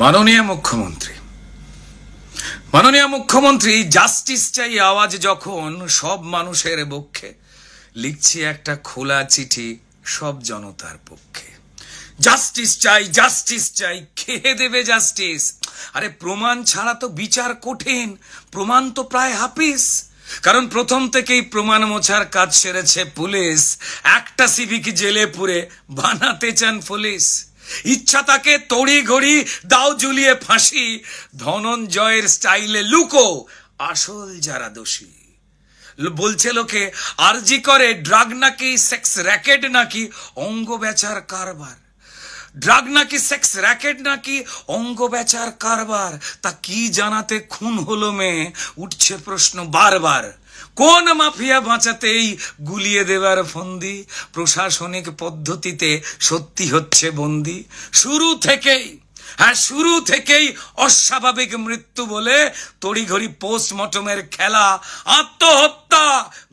মাননীয় মুখ্যমন্ত্রী জাস্টিস চাই আওয়াজ যখন সব মানুষের পক্ষে, লিখছি একটা খোলা চিঠি সব জনতার পক্ষে। জাস্টিস চাই, খেয়ে দেবে জাস্টিস। আরে প্রমাণ ছাড়া তো বিচার কঠিন, প্রমাণ তো প্রায় হাফিস। কারণ প্রথম থেকেই প্রমাণ মোছার কাজ সেরেছে পুলিশ। একটা সিভিক জেলে পুরে বানাতে চান পুলিশ। ইচ্ছা তাকে তড়ি ঘড়ি দাও ঝুলিয়ে ফাঁসি, ধনঞ্জয়ের স্টাইলে লুকো আসল যারা দোষী। বলছে লোকে আরজি করে ড্রাগ নাকি সেক্স র্যাকেট নাকি অঙ্গ বেচার কারবার। ড্রাগ নাকি সেক্স র্যাকেট নাকি অঙ্গ বেচার কারবার। তা কি জানাতে খুন হলো মেয়ে, উঠছে প্রশ্ন বারবার। কোন মাফিয়া বাঁচাতেই গুলিয়ে দেবার ফন্দি, প্রশাসনিক পদ্ধতিতে সত্যি হচ্ছে বন্দি। শুরু থেকেই অস্বাভাবিক মৃত্যু বলে তড়িঘড়ি পোস্টমর্টমের খেলা। আত্মহত্যা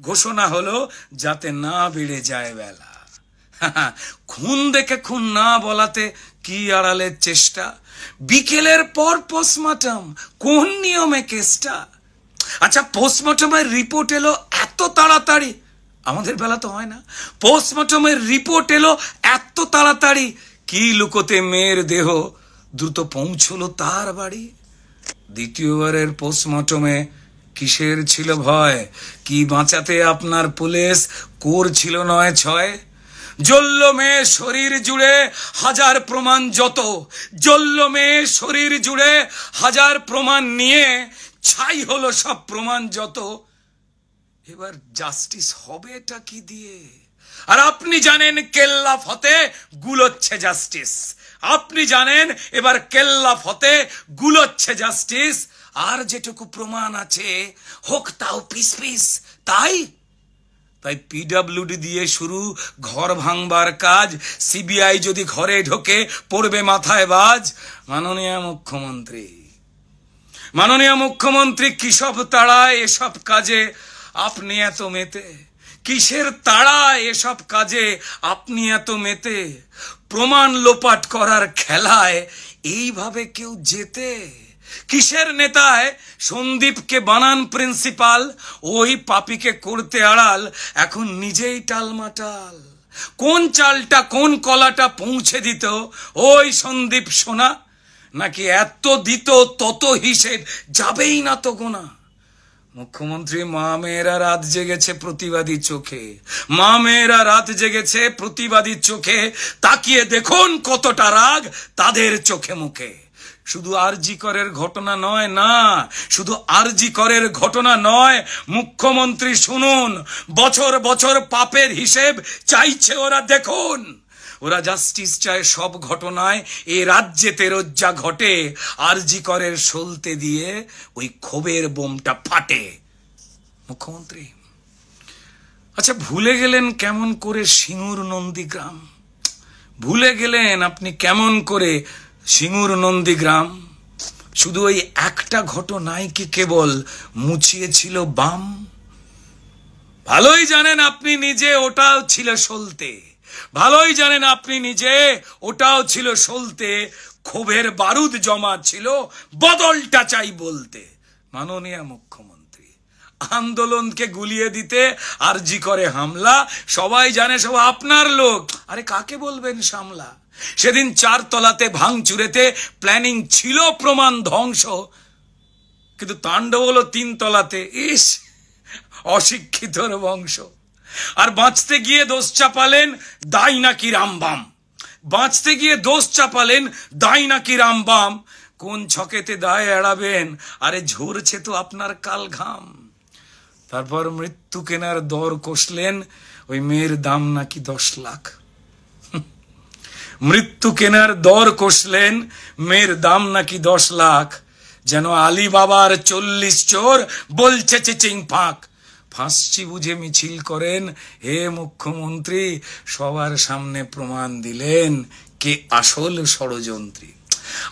ঘোষণা হলো যাতে না বেড়ে যায় বেলা। খুন দেখে খুন না বলাতে কি আড়ালের চেষ্টা। বিকেলের পর পোস্টমর্টম, কোন নিয়মে কেসটা? আচ্ছা, পোস্টমর্টমের রিপোর্ট এলো এত তাড়াতাড়ি, আমাদের বেলা তো হয় না। পোস্টমর্টমের রিপোর্ট এলো এত তাড়াতাড়ি, কি লুকোতে মেয়ের দেহ দ্রুত পৌঁছলো তার বাড়ি। দ্বিতীয়বারের পোস্টমর্টমে কিসের ছিল ভয়? কি বাঁচাতে আপনার পুলিশ করছিল ৯/৬? জ্বলল মেয়ে শরীর জুড়ে হাজার প্রমাণ যত, জ্বলল মেয়ে শরীর জুড়ে হাজার প্রমাণ নিয়ে ছাই হলো সব প্রমাণ যত। এবার জাস্টিস হবে এটা কি দিয়ে? আর আপনি জানেন কেল্লা ফতে গুলোচ্ছে জাস্টিস। আপনি জানেন এবার কেল্লা ফতে গুলোচ্ছে জাস্টিস। আর যেটুকু প্রমাণ আছে হোক তাও পিস পিস। তাই পিডব্লিউডি দিয়ে শুরু ঘর ভাঙবার কাজ। সিবিআই যদি ঘরে ঢোকে পড়বে মাথায় বাজ। মাননীয় মুখ্যমন্ত্রী কিসব তাড়ায় এসব কাজে আপনি এত মেতে? কিসের তাড়ায় এসব কাজে আপনি এত মেতে? প্রমাণ লোপাট করার খেলায় এইভাবে কেউ জেতে? কিসের নেতায় সন্দীপকে বানান প্রিন্সিপাল, ওই পাপীকে করতে আড়াল এখন নিজেই টালমাটাল। কোন চালটা কোন কলাটা পৌঁছে দিত ওই সন্দীপ সোনা? নাকি এত দিত তত হিসেব যাবেই না তো গোনা? মুখ্যমন্ত্রী মা মেয়েরা রাত জেগেছে প্রতিবাদী চোখে, মা মেয়েরা রাত জেগেছে প্রতিবাদী চোখে। তাকিয়ে দেখুন কতটা রাগ তাদের চোখে মুখে। শুধু আরজি করের ঘটনা নয়, না শুধু আরজি করের ঘটনা নয়, মুখ্যমন্ত্রী শুনুন, বছর বছর পাপের হিসেব চাইছে ওরা। দেখুন, ওরা জাস্টিস চায় সব ঘটনায় এ রাজ্যেতে রোজ্জা ঘটে। আরজি করের সলতে দিয়ে ওই ক্ষোভের বোমটা ফাটে। মুখ্যমন্ত্রী আচ্ছা, ভুলে গেলেন কেমন করে সিঙ্গুর নন্দীগ্রাম? ভুলে গেলেন আপনি কেমন করে সিঙ্গুর নন্দীগ্রাম? শুধু ওই একটা ঘটনায় কি কেবল মুছিয়েছিল বাম? ভালোই জানেন আপনি নিজে ওটাও ছিল সলতে, ভালোই জানেন আপনি নিজে ওটাও ছিল সলতে। ক্ষোভের বারুদ জমা ছিল, বদলটা চাই বলতে। মাননীয় মুখ্যমন্ত্রী, আন্দোলনকে গুলিয়ে দিতে আরজি করে হামলা, সবাই জানে সব আপনার লোক। আরে কাকে বলবেন সামলা? সেদিন 4 তলাতে ভাঙচুরেতে প্ল্যানিং ছিল প্রমাণ ধ্বংস, কিন্তু তাণ্ডব হলো 3 তলাতে। ইস, অশিক্ষিতর বংশ। আর বাঁচতে গিয়ে দোষ চাপালেন দায় নাকি রামবাম, বাঁচতে গিয়ে দোষ চাপালেন দায় নাকি রামবাম। কোন ছকেতে দায় এড়াবেন? আরে ঝরছে তো আপনার কাল ঘাম। তারপর মৃত্যু কেনার দর কষলেন, ওই মেয়ের দাম নাকি 10 লাখ। মৃত্যু কেনার দর কষলেন, মেয়ের দাম নাকি 10 লাখ। যেন আলী বাবার 40 চোর বলছে চিচিং ফাঁক। ফাঁসছি বুঝে মিছিল করেন হে মুখ্যমন্ত্রী, সবার সামনে প্রমাণ দিলেন কে আসল ষড়যন্ত্রী।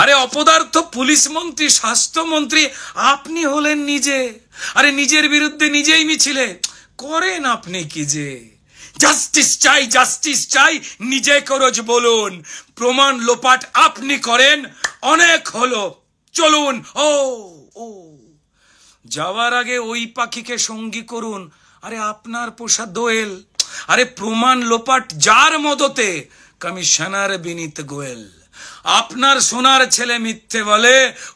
আরে অপদার্থ পুলিশ মন্ত্রী, স্বাস্থ্যমন্ত্রী আপনি হলেন নিজে। আরে নিজের বিরুদ্ধে নিজেই মিছিলে করেন আপনি কি যে? জাস্টিস চাই নিজে করজ বলুন। প্রমাণ লোপাট আপনি করেন, অনেক হলো, চলুন। ও ও যাওয়ার আগে ওই পাখিকে সঙ্গী করুন, আরে আপনার পোষা দোয়েল, আরে প্রমাণ লোপাট যার মদতে, কমিশনার বিনীত গোয়েল। আপনার সোনার ছেলে মিথ্যে বলে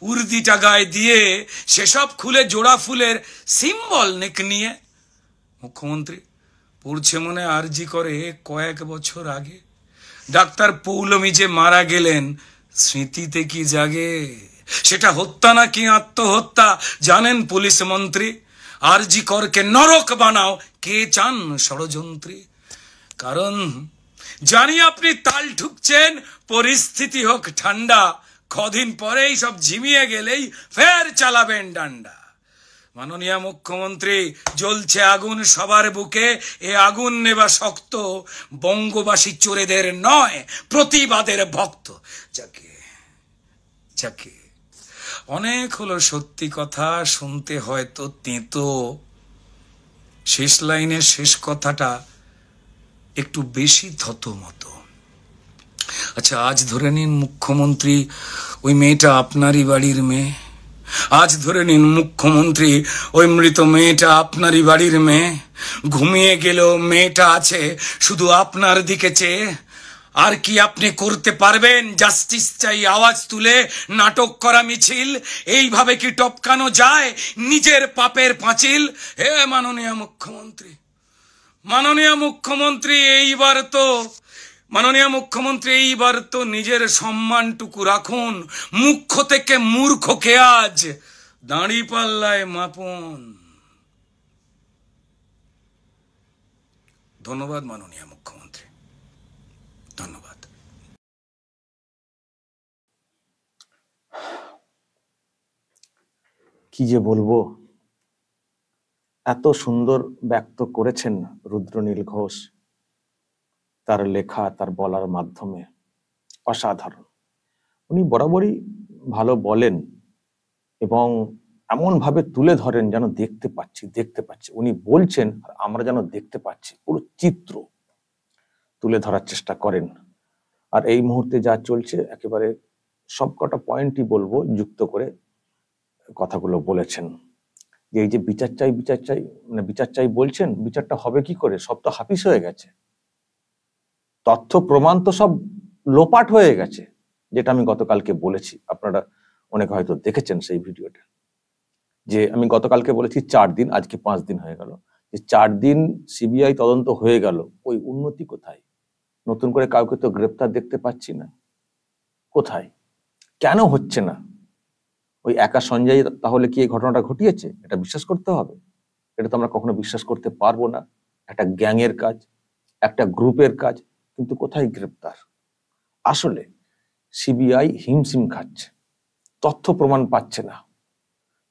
উর্দিটা গায়ে দিয়ে, সেসব খুলে জোড়া ফুলের সিম্বল নেক নিয়ে। মুখ্যমন্ত্রী পড়ছে মনে আরজি করে কয়েক বছর আগে, ডাক্তার পৌলমী যে মারা গেলেন, স্মৃতিতে কি জাগে? সেটা হত্যা নাকি আত্মহত্যা জানেন পুলিশ মন্ত্রী? আরজি করকে নরক বানাও কে চান ষড়যন্ত্রী? কারণ জানি আপনি তাল ঠুকছেন, পরিস্থিতি হোক ঠান্ডা, কদিন পরেই সব ঝিমিয়ে গেলেই ফের চালাবেন ডান্ডা। মাননীয় মুখ্যমন্ত্রী, জ্বলছে আগুন সবার বুকে, এ আগুন নেবা শক্ত, বঙ্গবাসী চোরেদের নয় প্রতিবাদের ভক্ত। যাকে যাকে অনেক হলো সত্যি কথা, শুনতে হয়তো তেতো, শেষ লাইনের শেষ কথাটা একটু বেশি থতমত। আচ্ছা, আজ ধরে নিন মুখ্যমন্ত্রী ওই মেয়েটা আপনারই বাড়ির মেয়ে, আজ ধরে নিন মুখ্যমন্ত্রী ওই মৃত মেয়েটা আপনারই বাড়ির মেয়ে, ঘুমিয়ে গেলেও মেয়েটা আছে শুধু আপনার দিকে চেয়ে। আর কি আপনি করতে পারবেন জাস্টিস চাই আওয়াজ তুলে নাটক করা মিছিল? এইভাবে কি টপকানো যায় নিজের পাপের পাঁচিল? হে মাননীয় মুখ্যমন্ত্রী, মাননীয় মুখ্যমন্ত্রী এইবার তো নিজের সম্মানটুকু রাখুন, মুখ্য থেকে মূর্খকে আজ দাঁড়ি পাল্লায় মাপুন। ধন্যবাদ মাননীয় মুখ্যমন্ত্রী, ধন্যবাদ। কি যে বলবো, এত সুন্দর ব্যক্ত করেছেন রুদ্রনীল ঘোষ, তার লেখা, তার বলার মাধ্যমে অসাধারণ। উনি বরাবরই ভালো বলেন এবং এমন ভাবে তুলে ধরেন যেন দেখতে পাচ্ছি উনি বলছেন আর আমরা যেন দেখতে পাচ্ছি, পুরো চিত্র তুলে ধরার চেষ্টা করেন। আর এই মুহূর্তে যা চলছে একেবারে সবকটা পয়েন্টই বলবো যুক্ত করে কথাগুলো বলেছেন। যে এই যে বিচার চাই বলছেন, বিচারটা হবে কি করে? সব তো হাফিস হয়ে গেছে, তথ্য প্রমাণ তো সব লোপাট হয়ে গেছে, যেটা আমি গতকালকে বলেছি। আপনারা অনেকে হয়তো দেখেছেন সেই ভিডিওটা, যে আমি গতকালকে বলেছি 4 দিন, আজকে 5 দিন হয়ে গেল, যে 4 দিন সিবিআই তদন্ত হয়ে গেল, ওই উন্নতি কোথায়? নতুন করে কাউকে তো গ্রেপ্তার দেখতে পাচ্ছি না, কোথায়? কেন হচ্ছে না? ওই একা সঞ্জয় তাহলে কি এই ঘটনাটা ঘটিয়েছে? এটা বিশ্বাস করতে হবে? এটা তো আমরা কখনো বিশ্বাস করতে পারবো না। একটা গ্যাংয়ের কাজ, একটা গ্রুপের কাজ, কিন্তু কোথায় গ্রেপ্তার? আসলে সিবিআই হিমশিম খাচ্ছে, তথ্য প্রমাণ পাচ্ছে না,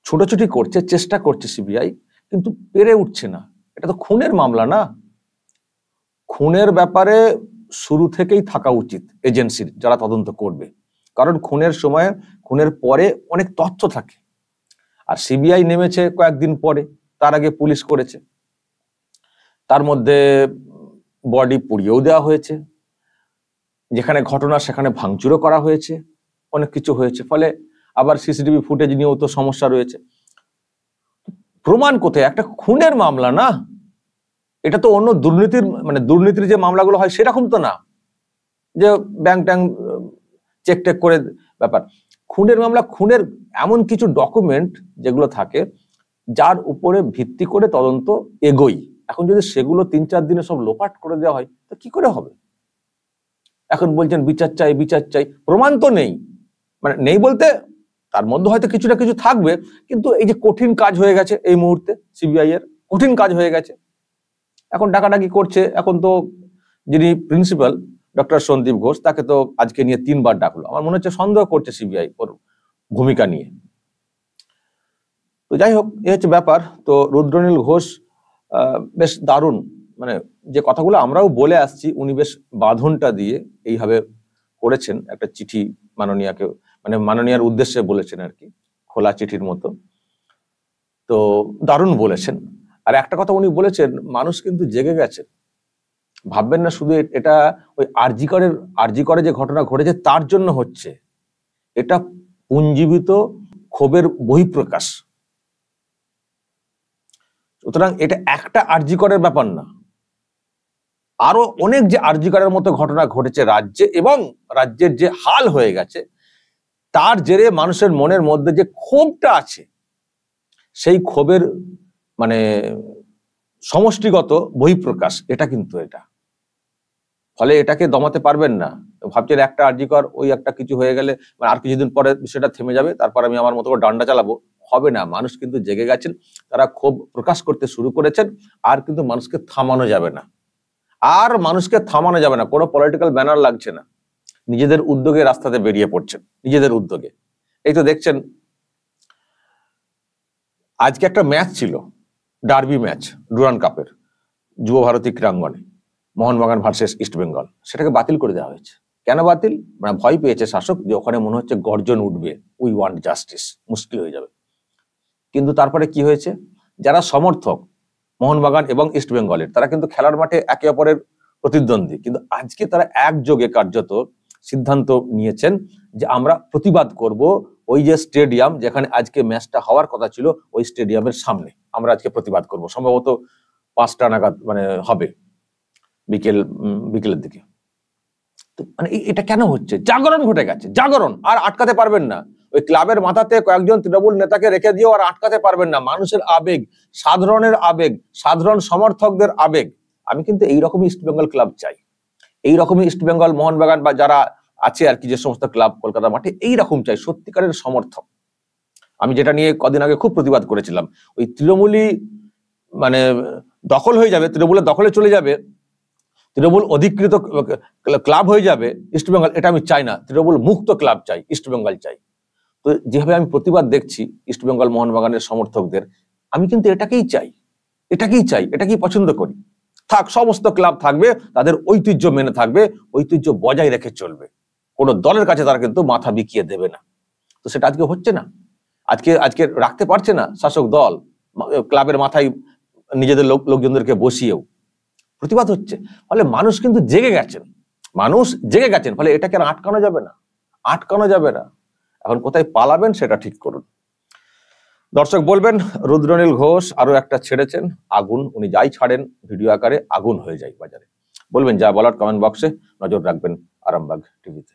ছোটাছুটি করছে, চেষ্টা করছে সিবিআই, কিন্তু পেরে উঠছে না। এটা তো খুনের মামলা না? খুনের ব্যাপারে শুরু থেকেই থাকা উচিত এজেন্সির, যারা তদন্ত করবে, কারণ খুনের সময়, খুনের পরে অনেক তথ্য থাকে। আর সিবিআই নেমেছে কয়েকদিন পরে, তার আগে পুলিশ করেছে, তার মধ্যে বডি পুড়িয়েও দেওয়া হয়েছে, যেখানে ঘটনা সেখানে ভাঙচুরও করা হয়েছে, অনেক কিছু হয়েছে। ফলে আবার সিসিটিভি ফুটেজ নিয়েও তো সমস্যা রয়েছে। প্রমাণ কোথায়? একটা খুনের মামলা না, এটা তো অন্য দুর্নীতির যে মামলাগুলো হয় সেরকম তো না, যে ব্যাংক ট্যাঙ্ক চেক টেক করে ব্যাপার। খুনের মামলা, খুনের এমন কিছু ডকুমেন্ট যেগুলো থাকে, যার উপরে ভিত্তি করে তদন্ত এগোই। এখন যদি সেগুলো 3-4 দিনে সব লোপাট করে দেওয়া হয়, তো কি করে হবে? এখন বলছেন বিচার চাই, প্রমাণ তো নেই। মানে নেই বলতে তার মধ্যে হয়তো কিছু না কিছু থাকবে, কিন্তু এই যে কঠিন কাজ হয়ে গেছে এই মুহূর্তে, সিবিআই এর কঠিন কাজ হয়ে গেছে, এখন ডাকাডাকি করছে। এখন তো যিনি প্রিন্সিপাল ডক্টর সন্দীপ ঘোষ, তাকে তো আজকে নিয়ে 3 বার ডাকলো। আমার মনে হচ্ছে সন্দেহ করছে সিবিআই ওর ভূমিকা নিয়ে। তো যাই হোক, এ হচ্ছে ব্যাপার। তো রুদ্রনীল ঘোষ বেশ দারুণ, মানে যে কথাগুলো আমরাও বলে আসছি, উনি বেশ বাঁধনটা দিয়ে এইভাবে করেছেন। একটা চিঠি মাননীয়াকে, মানে মাননীয়ার উদ্দেশ্যে বলেছেন আর কি, খোলা চিঠির মতো। তো দারুণ বলেছেন। আর একটা কথা উনি বলেছেন, মানুষ কিন্তু জেগে গেছে, ভাববেন না শুধু এটা ওই আরজি করে যে ঘটনা ঘটেছে তার জন্য হচ্ছে। এটা পুঞ্জীবিত ক্ষোভের বহিঃপ্রকাশ। সুতরাং এটা একটা আরজি করের ব্যাপার না, আরো অনেক যে আরজি করের মতো ঘটনা ঘটেছে রাজ্যে, এবং রাজ্যের যে হাল হয়ে গেছে তার জেরে মানুষের মনের মধ্যে যে ক্ষোভটা আছে, সেই ক্ষোভের মানে সমষ্টিগত বহিঃপ্রকাশ এটা কিন্তু এটা। ফলে এটাকে দমাতে পারবেন না। ভাবছেন একটা আরজি কর, ওই একটা কিছু হয়ে গেলে আর কিছুদিন পরে বিষয়টা থেমে যাবে, তারপর আমি আমার মতো করে ডান্ডা চালাবো, হবে না। মানুষ কিন্তু জেগে গেছেন, তারা ক্ষোভ প্রকাশ করতে শুরু করেছেন, আর কিন্তু মানুষকে থামানো যাবে না, আর মানুষকে থামানো যাবে না। কোনো পলিটিক্যাল ব্যানার লাগছে না, নিজেদের উদ্যোগে রাস্তাতে বেরিয়ে পড়ছেন, নিজেদের উদ্যোগে। এই তো দেখছেন আজকে একটা ম্যাচ ছিল, ডার্বি ম্যাচ ডুরান্ড কাপের যুব ভারতী ক্রীড়াঙ্গনে, মোহনবাগান ভার্সেস ইস্ট বেঙ্গল। সেটাকে বাতিল করে দেওয়া হয়েছে। কেন বাতিল? মানে ভয় পেয়েছে শাসক যে ওখানে মনে হচ্ছে গর্জন উঠবে, উই ওয়ান্ট জাস্টিস, মুশকিল হয়ে যাবে। কিন্তু তারপরে কি হয়েছে, যারা সমর্থক মোহনবাগান এবং ইস্ট বেঙ্গলের, তারা কিন্তু খেলার মাঠে একে অপরের প্রতিদ্বন্দ্বী, কিন্তু আজকে তারা একযোগে কার্যত সিদ্ধান্ত নিয়েছেন যে আমরা প্রতিবাদ করব ওই যে স্টেডিয়াম যেখানে আজকে ম্যাচটা হওয়ার কথা ছিল, ওই স্টেডিয়ামের সামনে আমরা আজকে প্রতিবাদ করব। সম্ভবত 5টা নাগাদ মানে হবে, বিকেলের দিকে। তো মানে এটা কেন হচ্ছে? জাগরণ ঘটে গেছে, জাগরণ। আর আটকাতে পারবেন না। ওই ক্লাবের মাথাতে কয়েকজন তৃণমূল নেতাকে রেখে দিয়েও আর আটকাতে পারবেন না। মানুষের আবেগ, সাধারণের আবেগ, সাধারণ সমর্থকদের আবেগ। আমি কিন্তু এইরকমই ইস্ট বেঙ্গল ক্লাব চাই, এইরকমই ইস্ট বেঙ্গল, মোহনবাগান বা যারা আছে আর কি, যে সমস্ত ক্লাব কলকাতা মাঠে, এইরকম চাই, সত্যিকারের সমর্থক। আমি যেটা নিয়ে কদিন আগে খুব প্রতিবাদ করেছিলাম, ওই তৃণমূলই মানে দখল হয়ে যাবে, তৃণমূলের দখলে চলে যাবে, তৃণমূল অধিকৃত ক্লাব হয়ে যাবে ইস্টবেঙ্গল, এটা আমি চাই না। তৃণমূল মুক্ত ক্লাব চাই, ইস্টবেঙ্গল চাই। তো যেভাবে আমি প্রতিবাদ দেখছি ইস্টবেঙ্গল মোহনবাগানের সমর্থকদের, আমি কিন্তু এটাকেই চাই, এটাকেই চাই, এটাকেই পছন্দ করি। থাক, সমস্ত ক্লাব থাকবে, তাদের ঐতিহ্য মেনে থাকবে, ঐতিহ্য বজায় রেখে চলবে, কোনো দলের কাছে তারা কিন্তু মাথা বিকিয়ে দেবে না। তো সেটা আজকে হচ্ছে না, আজকে রাখতে পারছে না শাসক দল, ক্লাবের মাথায় নিজেদের লোকজনদেরকে বসিয়েও প্রতিবাদ হচ্ছে। ফলে মানুষ কিন্তু জেগে গেছেন, মানুষ জেগে গেছেন। ফলে এটাকে আর আটকানো যাবে না, আটকানো যাবে না। এখন কোথায় পালাবেন সেটা ঠিক করুন। দর্শক বলবেন, রুদ্রনীল ঘোষ আরো একটা ছেড়েছেন আগুন, উনি যাই ছাড়েন ভিডিও আকারে আগুন হয়ে যায় বাজারে। বলবেন যা বলার কমেন্ট বক্সে, নজর রাখবেন আরামবাগ টিভিতে।